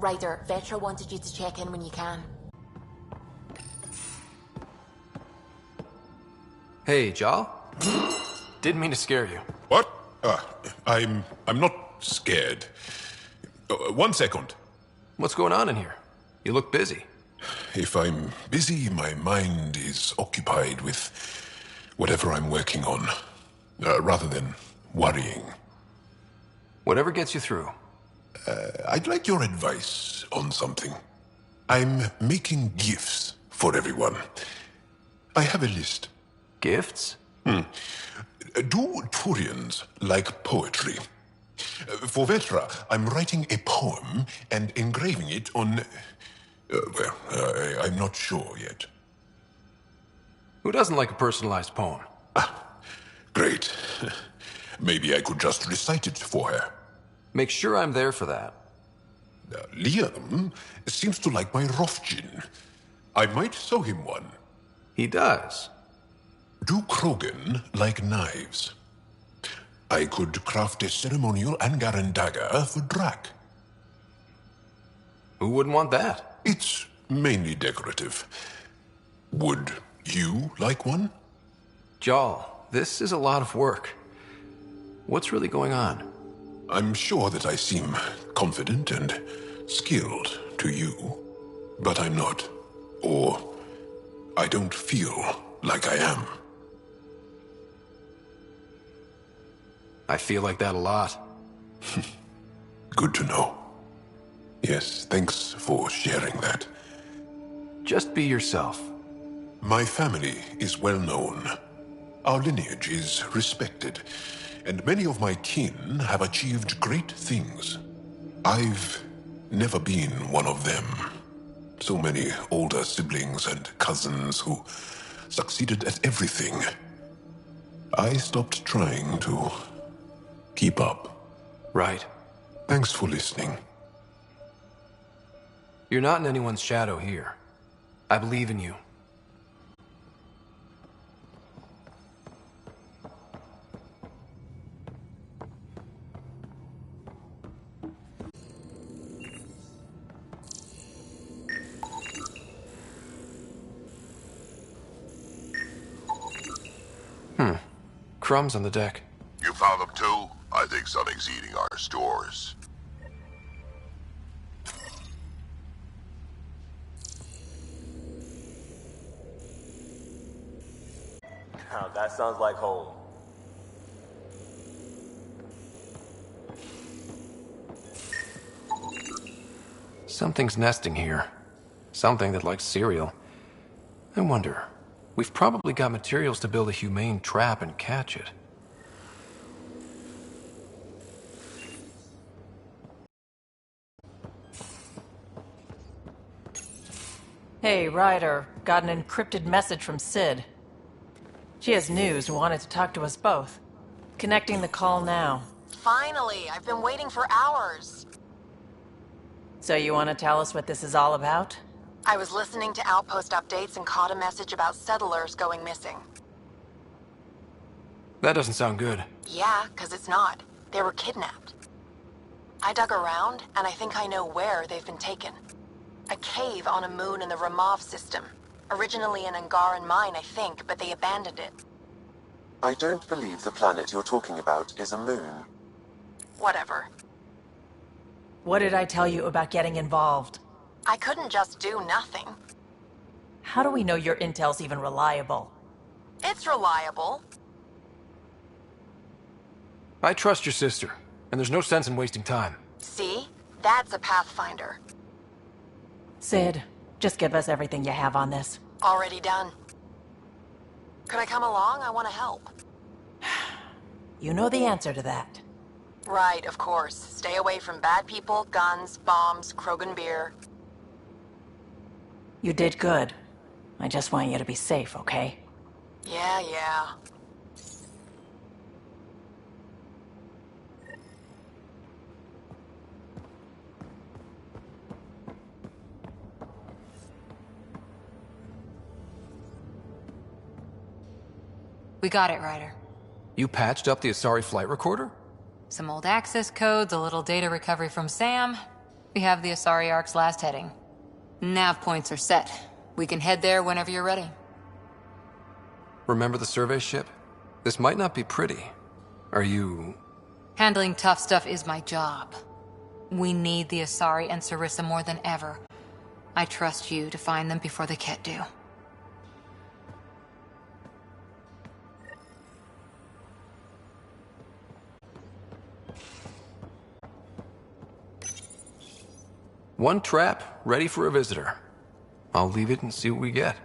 Ryder, Vetra wanted you to check in when you can. Hey, Jal. Didn't mean to scare you. What? I'm not scared. 1 second. What's going on in here? You look busy. If I'm busy, my mind is occupied with whatever I'm working on, rather than worrying. Whatever gets you through. I'd like your advice on something. I'm making gifts for everyone. I have a list. Gifts? Do Turians like poetry? For Vetra, I'm writing a poem and engraving it on... I'm not sure yet. Who doesn't like a personalized poem? Great. Maybe I could just recite it for her. Make sure I'm there for that. Liam seems to like my Rofgin. I might sew him one. He does. Do Krogan like knives? I could craft a ceremonial Angaran dagger for Drac. Who wouldn't want that? It's mainly decorative. Would you like one? Jal, this is a lot of work. What's really going on? I'm sure that I seem confident and skilled to you, but I'm not. Or I don't feel like I am. I feel like that a lot. Good to know. Yes, thanks for sharing that. Just be yourself. My family is well known. Our lineage is respected, and many of my kin have achieved great things. I've never been one of them. So many older siblings and cousins who succeeded at everything. I stopped trying to keep up. Right. Thanks for listening. You're not in anyone's shadow here. I believe in you. Crumbs on the deck. You found them too? I think something's eating our stores. Now that sounds like home. Something's nesting here. Something that likes cereal. I wonder. We've probably got materials to build a humane trap and catch it. Hey, Ryder. Got an encrypted message from Sid. She has news and wanted to talk to us both. Connecting the call now. Finally, I've been waiting for hours. So you want to tell us what this is all about? I was listening to Outpost updates and caught a message about settlers going missing. That doesn't sound good. Yeah, 'cause it's not. They were kidnapped. I dug around, and I think I know where they've been taken. A cave on a moon in the Ramov system. Originally an Angaran mine, I think, but they abandoned it. I don't believe the planet you're talking about is a moon. Whatever. What did I tell you about getting involved? I couldn't just do nothing. How do we know your intel's even reliable? It's reliable. I trust your sister, and there's no sense in wasting time. See? That's a Pathfinder. Sid, just give us everything you have on this. Already done. Could I come along? I want to help. You know the answer to that. Right, of course. Stay away from bad people, guns, bombs, Krogan beer. You did good. I just want you to be safe, okay? Yeah. We got it, Ryder. You patched up the Asari flight recorder? Some old access codes, a little data recovery from Sam. We have the Asari Ark's last heading. Nav points are set. We can head there whenever you're ready. Remember the survey ship? This might not be pretty. Are you... Handling tough stuff is my job. We need the Asari and Sarissa more than ever. I trust you to find them before the Ket do. One trap, ready for a visitor. I'll leave it and see what we get.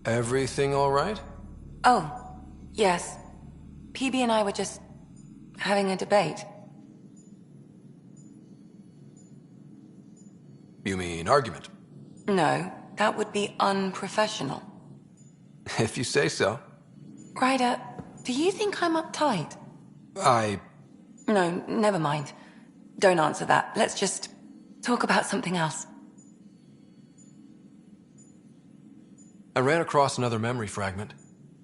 Everything all right? Oh, yes. PB and I were just having a debate. You mean argument? No, that would be unprofessional. If you say so. Ryder, do you think I'm uptight? No, never mind. Don't answer that. Let's just talk about something else. I ran across another memory fragment.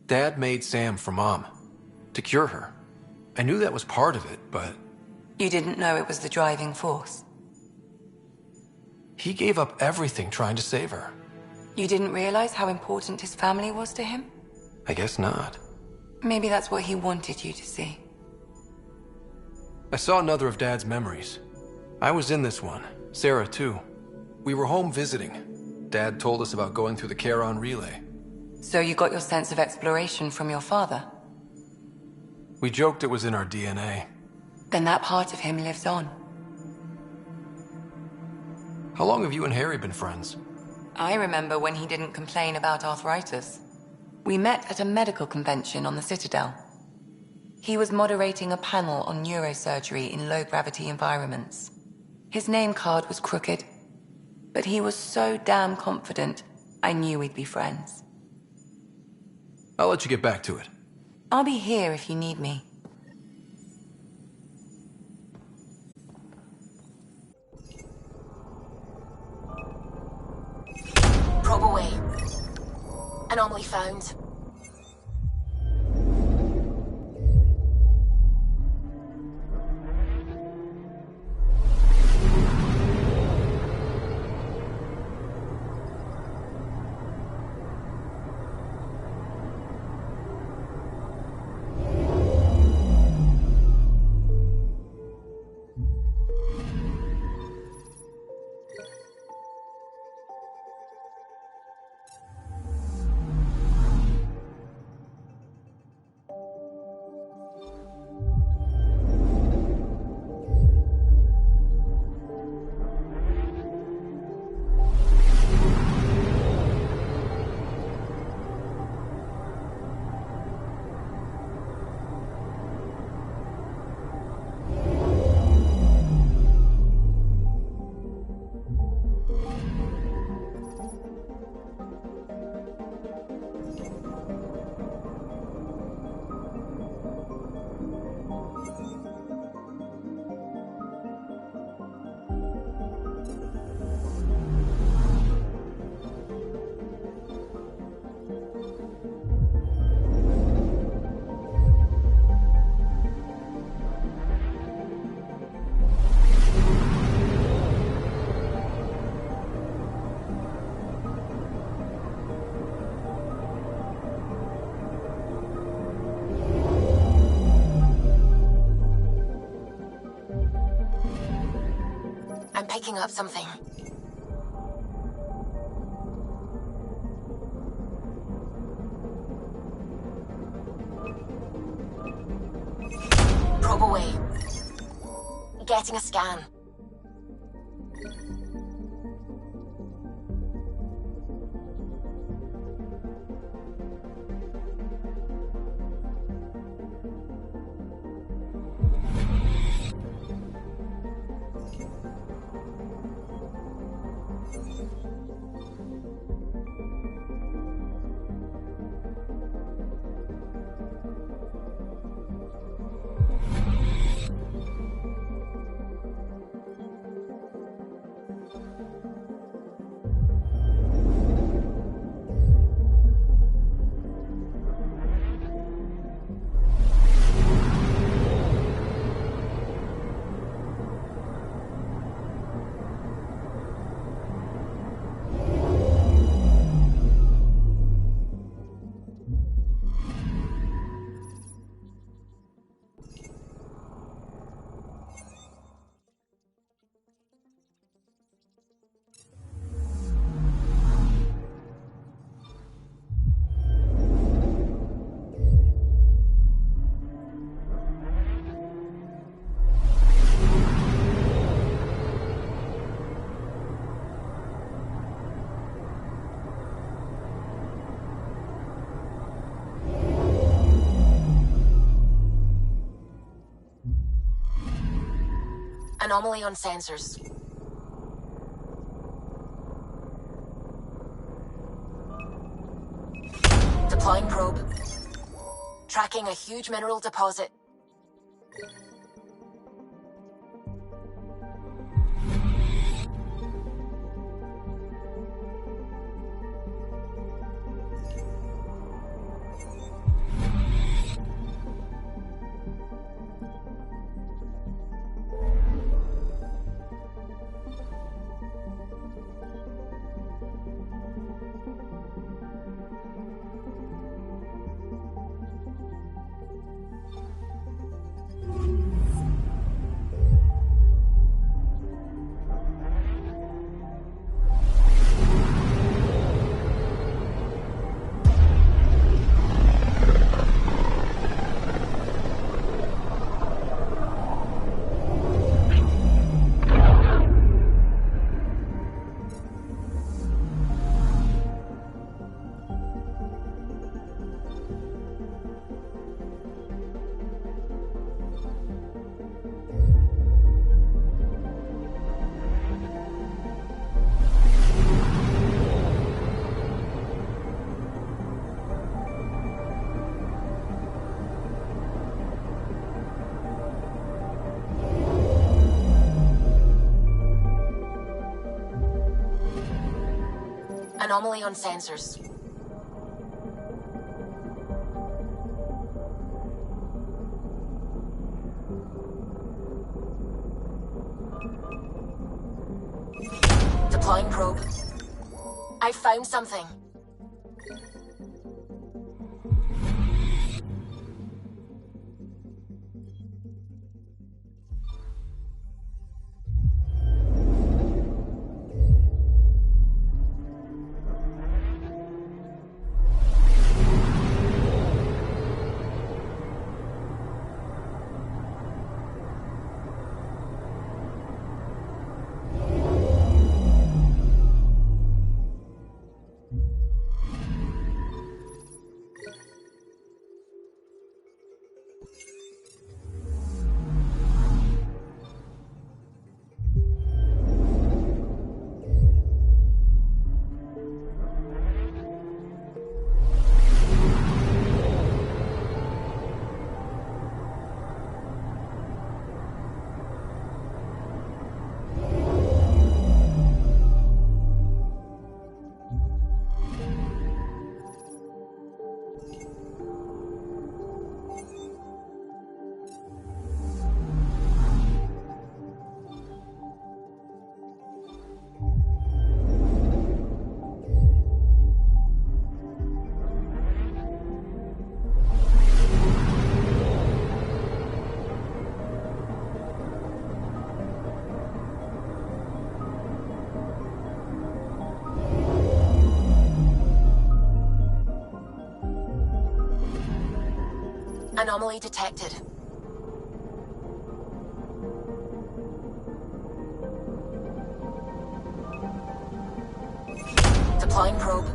Dad made Sam for Mom. To cure her. I knew that was part of it, but... You didn't know it was the driving force? He gave up everything trying to save her. You didn't realize how important his family was to him? I guess not. Maybe that's what he wanted you to see. I saw another of Dad's memories. I was in this one. Sarah, too. We were home visiting. Dad told us about going through the Charon relay. So you got your sense of exploration from your father? We joked it was in our DNA. Then that part of him lives on. How long have you and Harry been friends? I remember when he didn't complain about arthritis. We met at a medical convention on the Citadel. He was moderating a panel on neurosurgery in low-gravity environments. His name card was crooked, but he was so damn confident, I knew we'd be friends. I'll let you get back to it. I'll be here if you need me. Probe away. Anomaly found. picking up something. Probe away. Getting a scan. Anomaly on sensors. Deploying probe. Tracking a huge mineral deposit. Anomaly on sensors. Deploying probe. I found something. anomaly detected. Deploying probe.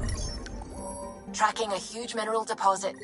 Tracking a huge mineral deposit.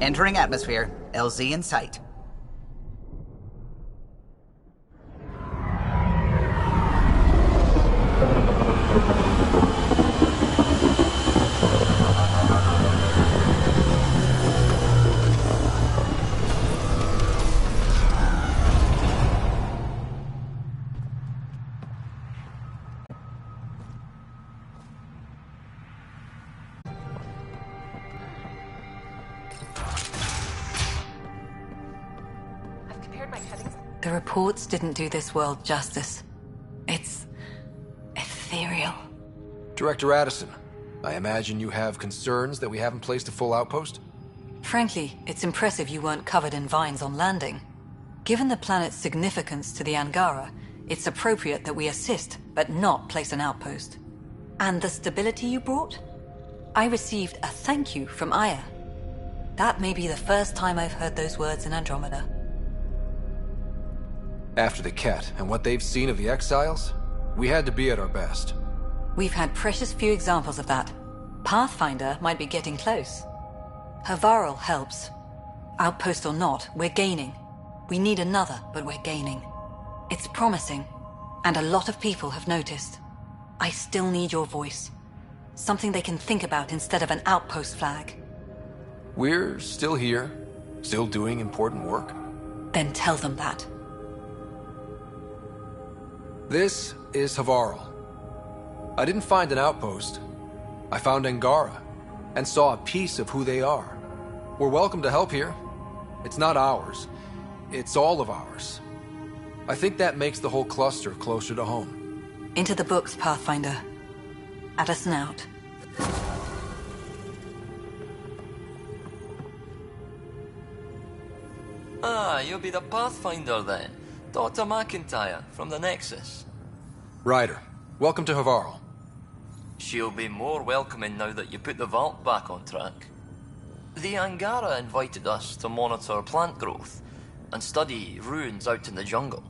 Entering atmosphere. LZ in sight. The reports didn't do this world justice. It's ethereal. Director Addison, I imagine you have concerns that we haven't placed a full outpost? Frankly, it's impressive you weren't covered in vines on landing. Given the planet's significance to the Angara, it's appropriate that we assist, but not place an outpost. And the stability you brought? I received a thank you from Aya. That may be the first time I've heard those words in Andromeda. After the Ket and what they've seen of the Exiles, we had to be at our best. We've had precious few examples of that. Pathfinder might be getting close. Havarl helps. Outpost or not, we're gaining. We need another, but we're gaining. It's promising, and a lot of people have noticed. I still need your voice. Something they can think about instead of an outpost flag. We're still here, still doing important work. Then tell them that. This is Havarl. I didn't find an outpost. I found Angara, and saw a piece of who they are. We're welcome to help here. It's not ours. It's all of ours. I think that makes the whole cluster closer to home. Into the books, Pathfinder. Addison out. Ah, you'll be the Pathfinder then. Dr. McIntyre, from the Nexus. Ryder, welcome to Havarl. She'll be more welcoming now that you put the vault back on track. The Angara invited us to monitor plant growth and study ruins out in the jungle.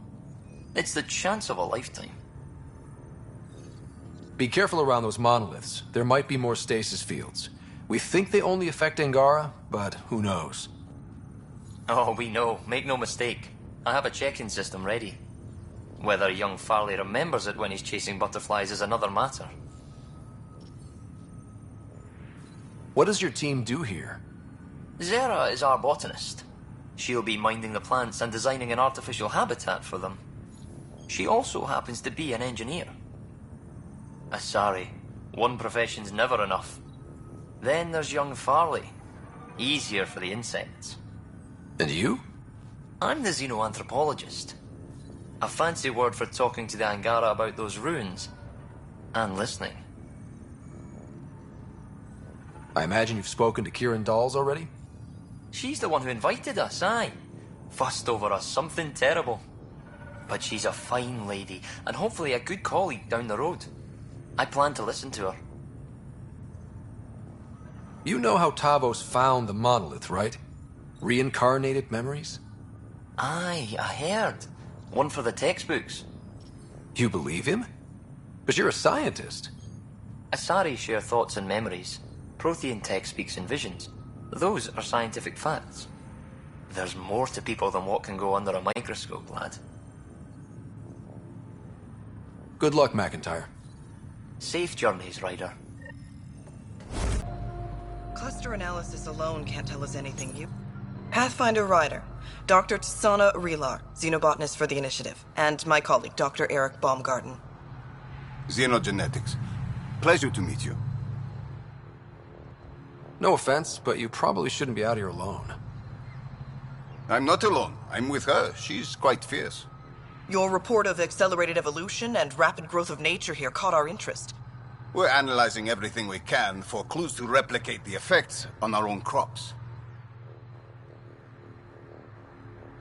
It's the chance of a lifetime. Be careful around those monoliths. There might be more stasis fields. We think they only affect Angara, but who knows? Oh, we know. Make no mistake. I have a check-in system ready. Whether young Farley remembers it when he's chasing butterflies is another matter. What does your team do here? Zera is our botanist. She'll be minding the plants and designing an artificial habitat for them. She also happens to be an engineer. Sorry, one profession's never enough. Then there's young Farley. Easier for the insects. And you? I'm the xenoanthropologist. A fancy word for talking to the Angara about those ruins. And listening. I imagine you've spoken to Kieran Dawes already? She's the one who invited us, aye. Fussed over us something terrible. But she's a fine lady, and hopefully a good colleague down the road. I plan to listen to her. You know how Tavos found the monolith, right? Reincarnated memories? Aye, I heard. One for the textbooks. You believe him? Because you're a scientist. Asari share thoughts and memories. Prothean tech speaks in visions. Those are scientific facts. There's more to people than what can go under a microscope, lad. Good luck, McIntyre. Safe journeys, Ryder. Cluster analysis alone can't tell us anything new. Pathfinder Ryder, Dr. Tsana Relar, xenobotanist for the Initiative, and my colleague, Dr. Eric Baumgarten. Xenogenetics. Pleasure to meet you. No offense, but you probably shouldn't be out here alone. I'm not alone. I'm with her. She's quite fierce. Your report of accelerated evolution and rapid growth of nature here caught our interest. We're analyzing everything we can for clues to replicate the effects on our own crops.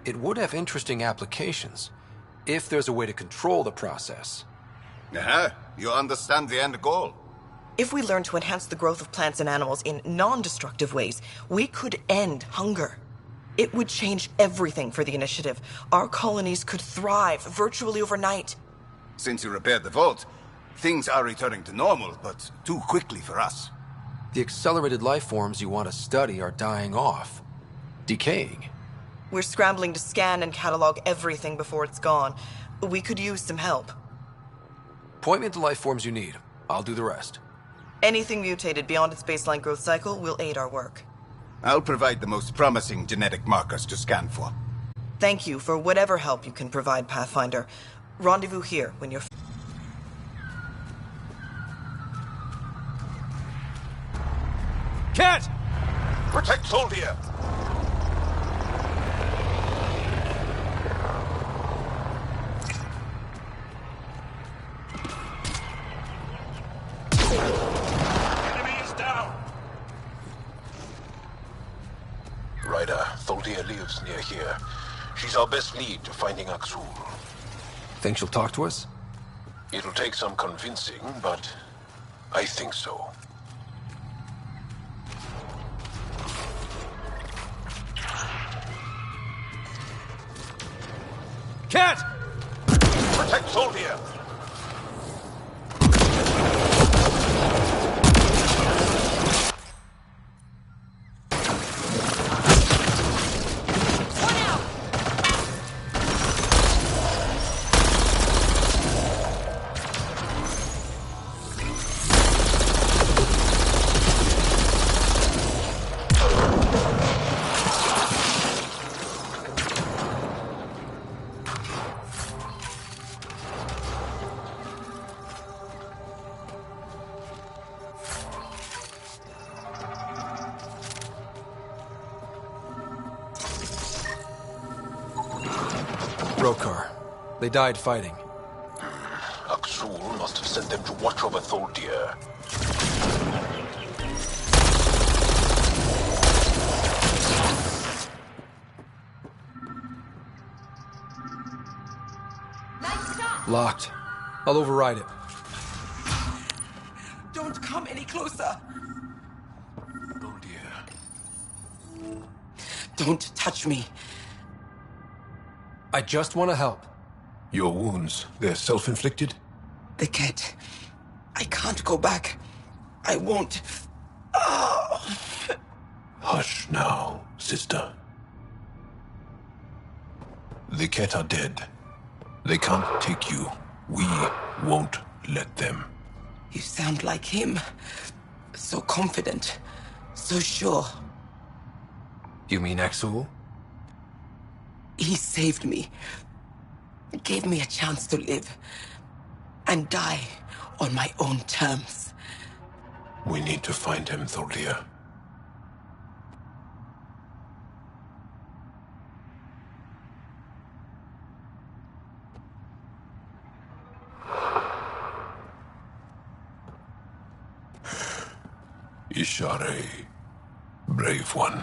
It would have interesting applications, if there's a way to control the process. You understand the end goal. If we learn to enhance the growth of plants and animals in non-destructive ways, we could end hunger. It would change everything for the Initiative. Our colonies could thrive virtually overnight. Since you repaired the vault, things are returning to normal, but too quickly for us. The accelerated life forms you want to study are dying off, decaying. We're scrambling to scan and catalog everything before it's gone. We could use some help. Point me to life forms you need. I'll do the rest. Anything mutated beyond its baseline growth cycle will aid our work. I'll provide the most promising genetic markers to scan for. Thank you for whatever help you can provide, Pathfinder. Rendezvous here when you're... Cat! Protect Soldier! Soldier lives near here. She's our best lead to finding Aksul. Think she'll talk to us? It'll take some convincing, but I think so. Cat! Protect Soldier! They died fighting. Aksul must have sent them to watch over Tholdir. Locked. I'll override it. Don't come any closer. Tholdir. Don't touch me. I just want to help. Your wounds, they're self-inflicted? They can't. I can't go back. I won't. Oh. Hush now, sister. The Ket are dead. They can't take you. We won't let them. You sound like him. So confident. So sure. You mean Aksul? He saved me. Gave me a chance to live. And die on my own terms. We need to find him, Tholdir. Ishare, brave one.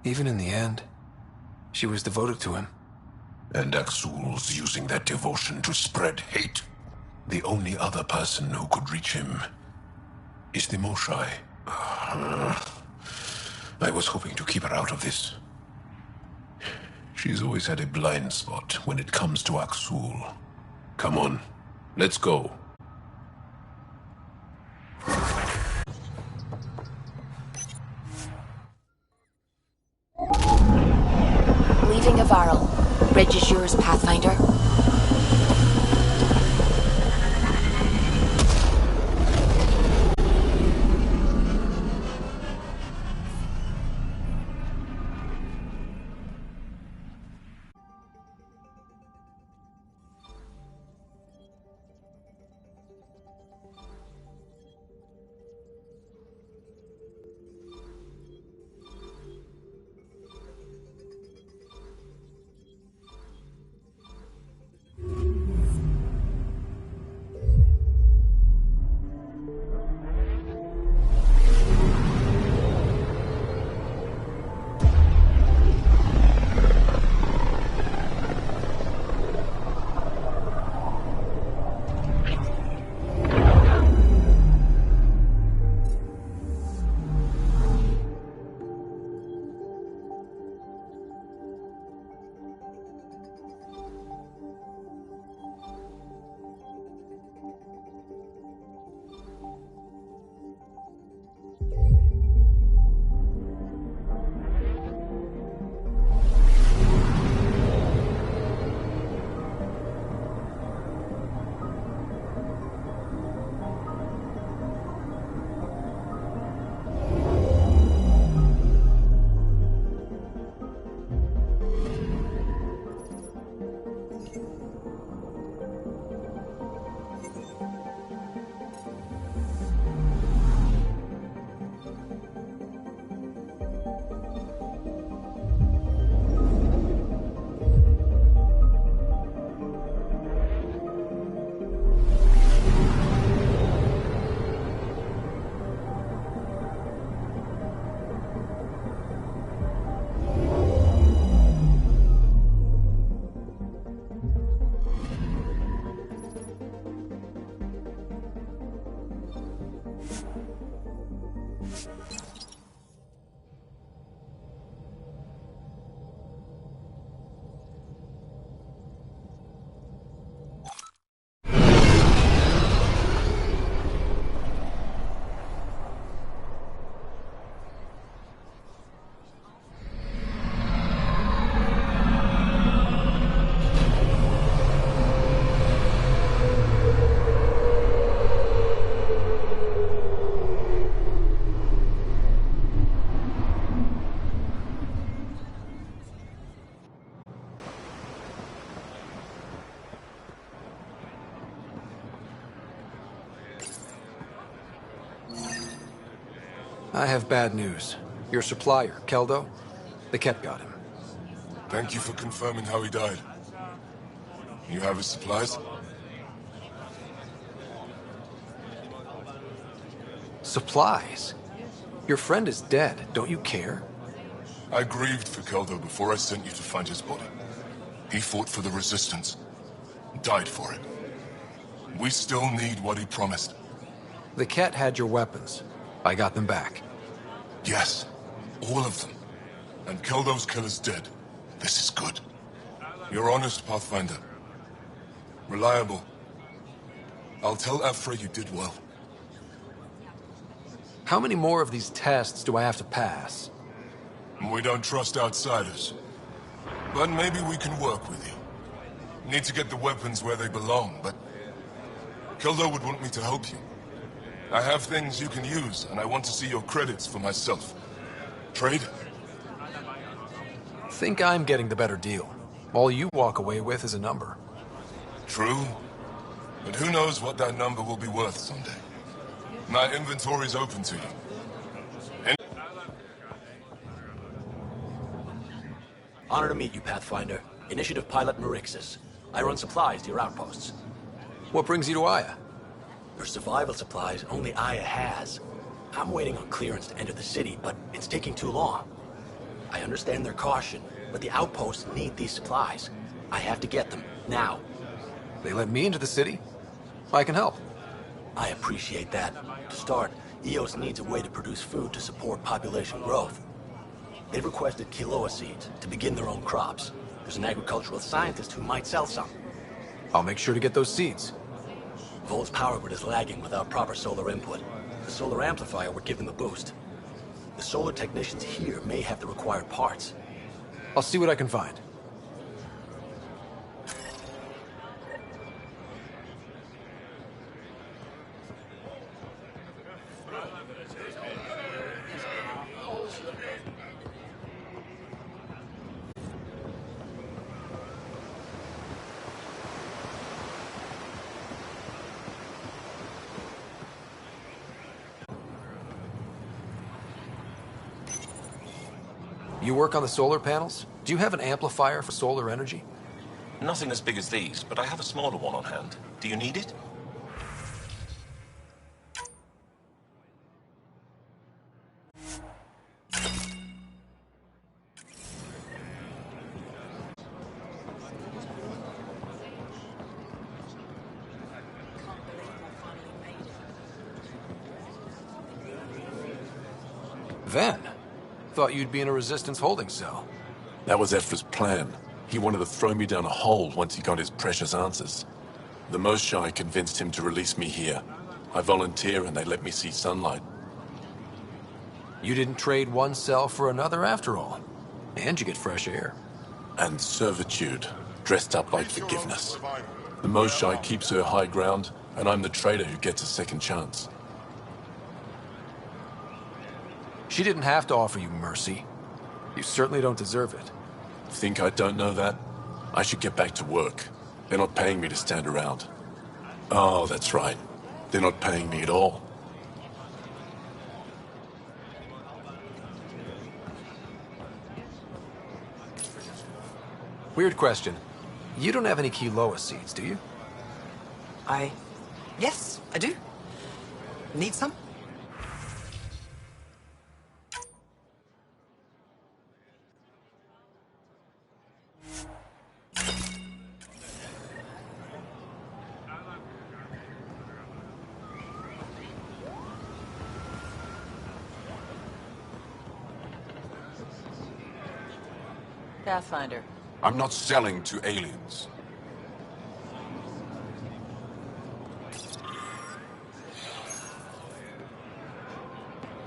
Even in the end, she was devoted to him. And Aksul's using that devotion to spread hate. The only other person who could reach him is the Moshai. I was hoping to keep her out of this. She's always had a blind spot when it comes to Aksul. Come on, let's go. Leaving Avarl. Bridge is yours, Pathfinder. I have bad news. Your supplier, Keldo, the Ket got him. Thank you for confirming how he died. You have his supplies? Supplies? Your friend is dead. Don't you care? I grieved for Keldo before I sent you to find his body. He fought for the Resistance. Died for it. We still need what he promised. The Ket had your weapons. I got them back. Yes, all of them. And Keldo's killer's dead. This is good. You're honest, Pathfinder. Reliable. I'll tell Afra you did well. How many more of these tests do I have to pass? We don't trust outsiders. But maybe we can work with you. Need to get the weapons where they belong, but... Keldo would want me to help you. I have things you can use, and I want to see your credits for myself. Trade? Think I'm getting the better deal. All you walk away with is a number. True. But who knows what that number will be worth someday. My inventory's open to you. Honor to meet you, Pathfinder. Initiative Pilot Marixus. I run supplies to your outposts. What brings you to Aya? For survival supplies, only Aya has. I'm waiting on clearance to enter the city, but it's taking too long. I understand their caution, but the outposts need these supplies. I have to get them, now. They let me into the city? I can help. I appreciate that. To start, EOS needs a way to produce food to support population growth. They've requested Kiloa seeds to begin their own crops. There's an agricultural scientist who might sell some. I'll make sure to get those seeds. Volt's power grid is lagging without proper solar input. The solar amplifier would give them a boost. The solar technicians here may have the required parts. I'll see what I can find. You work on the solar panels? Do you have an amplifier for solar energy? Nothing as big as these, but I have a smaller one on hand. Do you need it? Ven, thought you'd be in a Resistance holding cell. That was Ephra's plan. He wanted to throw me down a hole once he got his precious answers. The Moshae convinced him to release me here. I volunteer and they let me see sunlight. You didn't trade one cell for another after all. And you get fresh air. And servitude, dressed up like forgiveness. The Moshae keeps her high ground, and I'm the traitor who gets a second chance. She didn't have to offer you mercy. You certainly don't deserve it. Think I don't know that? I should get back to work. They're not paying me to stand around. Oh, that's right. They're not paying me at all. Weird question. You don't have any Kiloa seeds, do you? Yes, I do. Need some? Pathfinder. I'm not selling to aliens.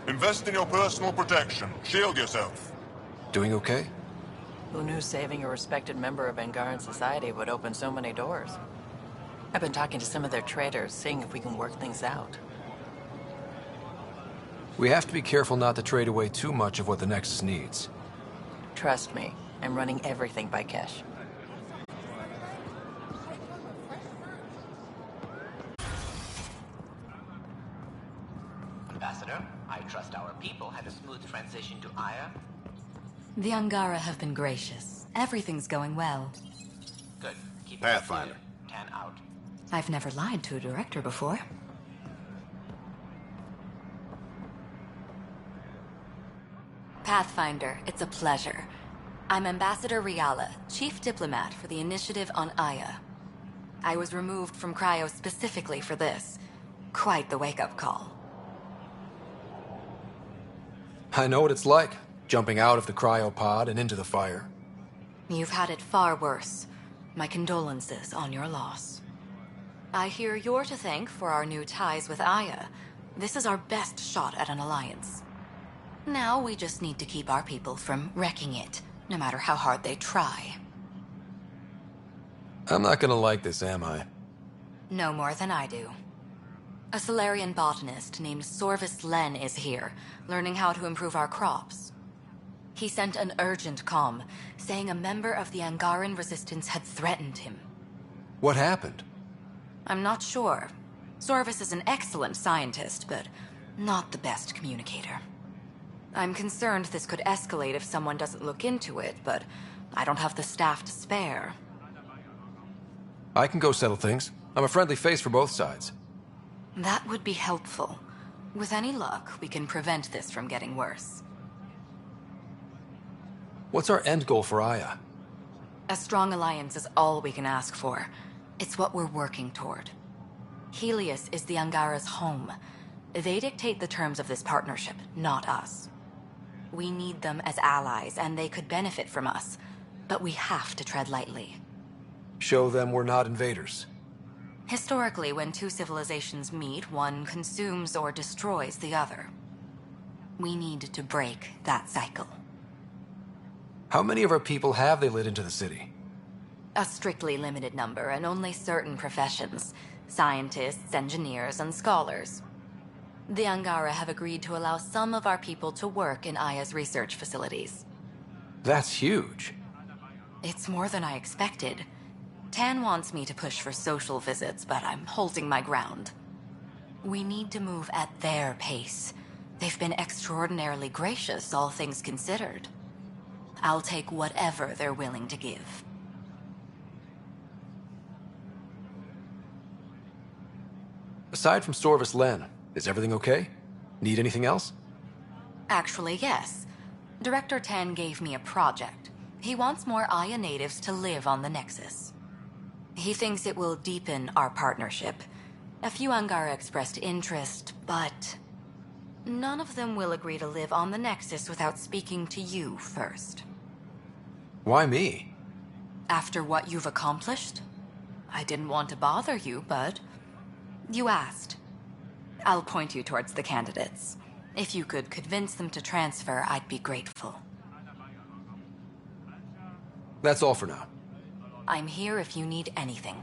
Invest in your personal protection. Shield yourself. Doing okay? Who knew saving a respected member of Angaran society would open so many doors? I've been talking to some of their traders, seeing if we can work things out. We have to be careful not to trade away too much of what the Nexus needs. Trust me, I'm running everything by Kesh. Ambassador, I trust our people had a smooth transition to Aya. The Angara have been gracious. Everything's going well. Good. Keep Pathfinder. 10 out. I've never lied to a director before. Pathfinder, it's a pleasure. I'm Ambassador Riala, Chief Diplomat for the Initiative on Aya. I was removed from Cryo specifically for this. Quite the wake-up call. I know what it's like, jumping out of the cryopod and into the fire. You've had it far worse. My condolences on your loss. I hear you're to thank for our new ties with Aya. This is our best shot at an alliance. Now we just need to keep our people from wrecking it, no matter how hard they try. I'm not gonna like this, am I? No more than I do. A Solarian botanist named Sorvis Len is here, learning how to improve our crops. He sent an urgent comm, saying a member of the Angaran resistance had threatened him. What happened? I'm not sure. Sorvis is an excellent scientist, but not the best communicator. I'm concerned this could escalate if someone doesn't look into it, but I don't have the staff to spare. I can go settle things. I'm a friendly face for both sides. That would be helpful. With any luck, we can prevent this from getting worse. What's our end goal for Aya? A strong alliance is all we can ask for. It's what we're working toward. Helios is the Angara's home. They dictate the terms of this partnership, not us. We need them as allies, and they could benefit from us. But we have to tread lightly. Show them we're not invaders. Historically, when two civilizations meet, one consumes or destroys the other. We need to break that cycle. How many of our people have they let into the city? A strictly limited number, and only certain professions. Scientists, engineers, and scholars. The Angara have agreed to allow some of our people to work in Aya's research facilities. That's huge. It's more than I expected. Tan wants me to push for social visits, but I'm holding my ground. We need to move at their pace. They've been extraordinarily gracious, all things considered. I'll take whatever they're willing to give. Aside from Sorvis Len, is everything okay? Need anything else? Actually, yes. Director Tan gave me a project. He wants more Aya natives to live on the Nexus. He thinks it will deepen our partnership. A few Angara expressed interest, but none of them will agree to live on the Nexus without speaking to you first. Why me? After what you've accomplished? I didn't want to bother you, but you asked. I'll point you towards the candidates. If you could convince them to transfer, I'd be grateful. That's all for now. I'm here if you need anything.